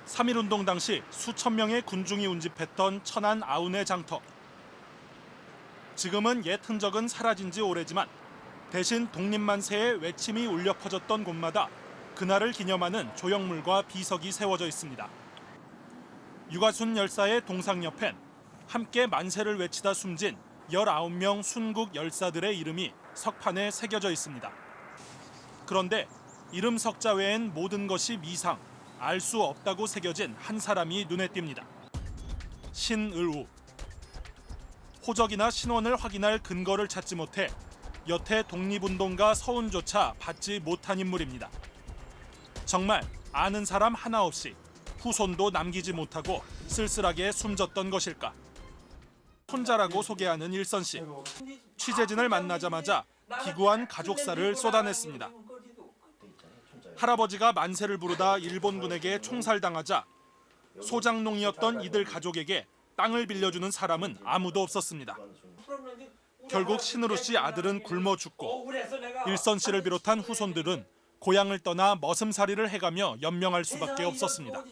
3.1운동 당시 수천 명의 군중이 운집했던 천안 아운의 장터. 지금은 옛 흔적은 사라진 지 오래지만 대신 독립만세의 외침이 울려 퍼졌던 곳마다 그날을 기념하는 조형물과 비석이 세워져 있습니다. 유가순 열사의 동상 옆엔 함께 만세를 외치다 숨진 19명 순국 열사들의 이름이 석판에 새겨져 있습니다. 그런데 이름 석자 외엔 모든 것이 미상, 알 수 없다고 새겨진 한 사람이 눈에 띕니다. 신을우. 호적이나 신원을 확인할 근거를 찾지 못해 여태 독립운동가 서훈조차 받지 못한 인물입니다. 정말 아는 사람 하나 없이 후손도 남기지 못하고 쓸쓸하게 숨졌던 것일까? 손자라고 소개하는 일선 씨. 취재진을 만나자마자 기구한 가족사를 쏟아냈습니다. 할아버지가 만세를 부르다 일본군에게 총살당하자 소장농이었던 이들 가족에게 땅을 빌려주는 사람은 아무도 없었습니다. 결국 신으루 씨 아들은 굶어 죽고 일선 씨를 비롯한 후손들은 고향을 떠나 머슴살이를 해가며 연명할 수밖에 없었습니다.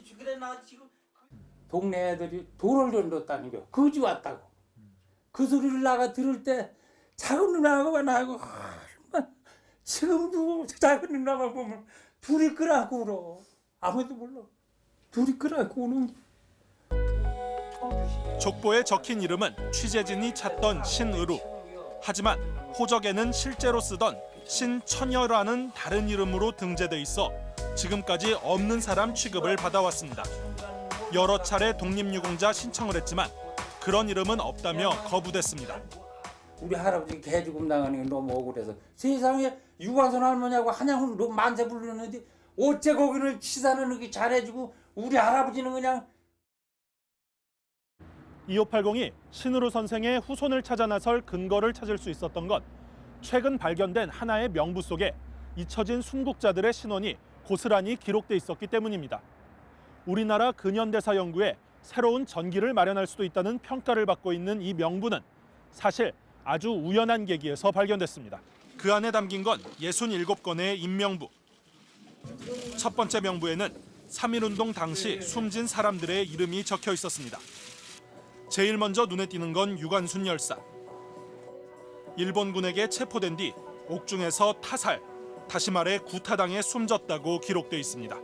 동네 애들이 돌을 던졌다는 게 거지 왔다고. 그 소리를 나가 들을 때 작은 누나하고 나하고 지금도 작은 누나만 보면 둘이 끄라고 울어. 아무도 몰라. 둘이 끄라고 우는. 족보에 적힌 이름은 취재진이 찾던 신의루. 하지만 호적에는 실제로 쓰던 신천여라는 다른 이름으로 등재돼 있어 지금까지 없는 사람 취급을 받아왔습니다. 여러 차례 독립유공자 신청을 했지만 그런 이름은 없다며 거부됐습니다. 우리 할아버지 개죽음 당하는 게 너무 억울해서 세상에 유가선 할머니하고 한양으로 만세 부르는데 어째 거기는 치사는 이렇게 잘해주고 우리 할아버지는 그냥. 2580이 신의루 선생의 후손을 찾아 나설 근거를 찾을 수 있었던 건 최근 발견된 하나의 명부 속에 잊혀진 순국자들의 신원이 고스란히 기록돼 있었기 때문입니다. 우리나라 근현대사 연구에 새로운 전기를 마련할 수도 있다는 평가를 받고 있는 이 명부는 사실 아주 우연한 계기에서 발견됐습니다. 그 안에 담긴 건 67건의 인명부. 첫 번째 명부에는 3.1운동 당시 숨진 사람들의 이름이 적혀 있었습니다. 제일 먼저 눈에 띄는 건 유관순 열사. 일본군에게 체포된 뒤 옥중에서 타살, 다시 말해 구타당해 숨졌다고 기록돼 있습니다.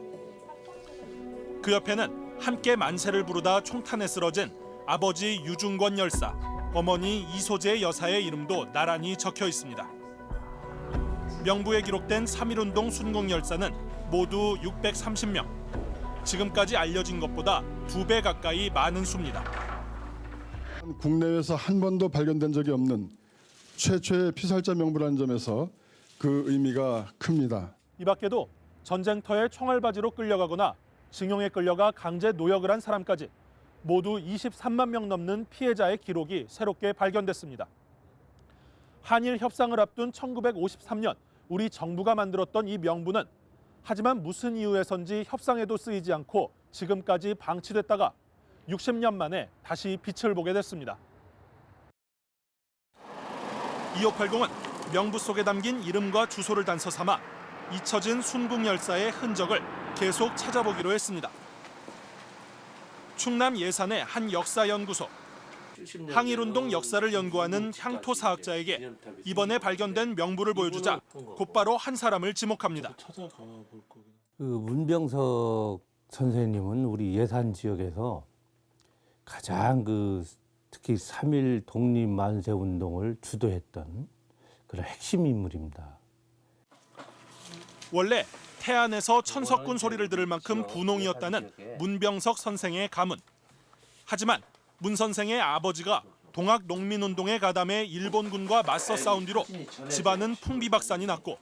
그 옆에는 함께 만세를 부르다 총탄에 쓰러진 아버지 유중권 열사, 어머니 이소재 여사의 이름도 나란히 적혀 있습니다. 명부에 기록된 3.1운동 순국 열사는 모두 630명. 지금까지 알려진 것보다 2배 가까이 많은 수입니다. 국내에서 한 번도 발견된 적이 없는 최초의 피살자 명부라는 점에서 그 의미가 큽니다. 이 밖에도 전쟁터에 총알바지로 끌려가거나 징용에 끌려가 강제 노역을 한 사람까지 모두 23만 명 넘는 피해자의 기록이 새롭게 발견됐습니다. 한일 협상을 앞둔 1953년 우리 정부가 만들었던 이 명부는 하지만 무슨 이유에선지 협상에도 쓰이지 않고 지금까지 방치됐다가 60년 만에 다시 빛을 보게 됐습니다. 2580은 명부 속에 담긴 이름과 주소를 단서 삼아 잊혀진 순국 열사의 흔적을 계속 찾아보기로 했습니다. 충남 예산의 한 역사연구소. 항일운동 역사를 연구하는 향토사학자에게 이번에 발견된 명부를 보여주자 곧바로 한 사람을 지목합니다. 그 문병석 선생님은 우리 예산 지역에서 가장 특히 3.1 독립 만세 운동을 주도했던 그런 핵심 인물입니다. 원래 태안에서 천석군 소리를 들을 만큼 분홍이었다는 문병석 선생의 가문. 하지만 문 선생의 아버지가 동학 농민운동에 가담해 일본군과 맞서 싸운 뒤로 집안은 풍비박산이 났고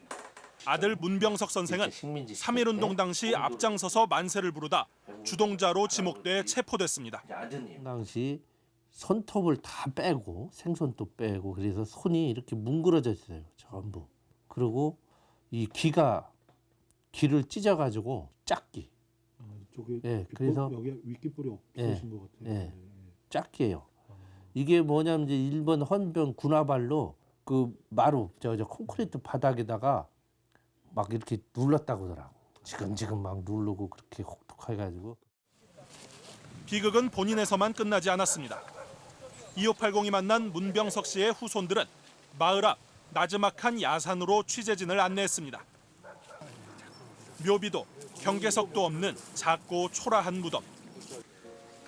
아들 문병석 선생은 3.1운동 당시 앞장서서 만세를 부르다 주동자로 지목돼 체포됐습니다. 당시 손톱을 다 빼고 생손도 빼고 그래서 손이 이렇게 뭉그러져 있어요 전부. 그리고 이 귀를 찢어가지고 짝기. 이쪽에 예, 그래서 여기 윗깃불이 없으신 것 같아요. 예, 짝기예요. 이게 뭐냐면 이제 일본 헌병 군화발로 그 마루 저 콘크리트 바닥에다가 막 이렇게 눌렀다고 하더라고. 지금 막 누르고 그렇게 혹독해가지고. 비극은 본인에서만 끝나지 않았습니다. 2580이 만난 문병석 씨의 후손들은 마을 앞 나지막한 야산으로 취재진을 안내했습니다. 묘비도 경계석도 없는 작고 초라한 무덤.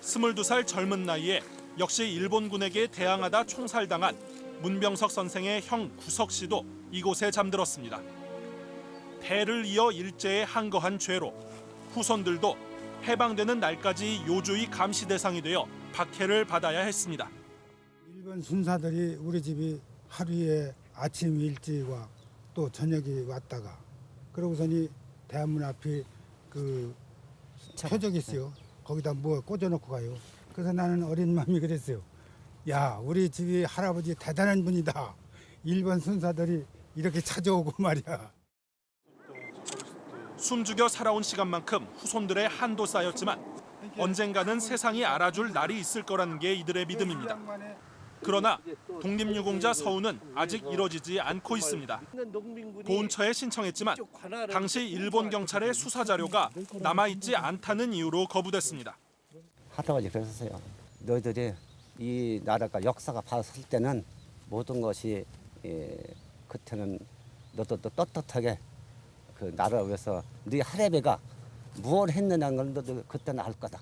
22살 젊은 나이에 역시 일본군에게 대항하다 총살당한 문병석 선생의 형 구석 씨도 이곳에 잠들었습니다. 대를 이어 일제에 항거한 죄로 후손들도 해방되는 날까지 요주의 감시 대상이 되어 박해를 받아야 했습니다. 일본 순사들이 우리 집이 하루에 아침 일찍와 또 저녁에 왔다가 그러고서니 대한문 앞에 그 표적이 있어요. 거기다 뭐 꽂아놓고 가요. 그래서 나는 어린 마음이 그랬어요. 야, 우리 집이 할아버지 대단한 분이다. 일본 순사들이 이렇게 찾아오고 말이야. 숨죽여 살아온 시간만큼 후손들의 한도 쌓였지만 언젠가는 세상이 알아줄 날이 있을 거라는 게 이들의 믿음입니다. 그러나 독립유공자 서훈은 아직 이뤄지지 않고 있습니다. 보훈처에 신청했지만 당시 일본 경찰의 수사 자료가 남아있지 않다는 이유로 거부됐습니다. 할아버지 그랬었어요. 너희들이 이 나라가 역사가 봤을 때는 모든 것이 그때는 너도 떳떳하게 그 나라를 위해서 네 할애비가 무엇을 했느냐는 걸 너도 그때는 알 거다.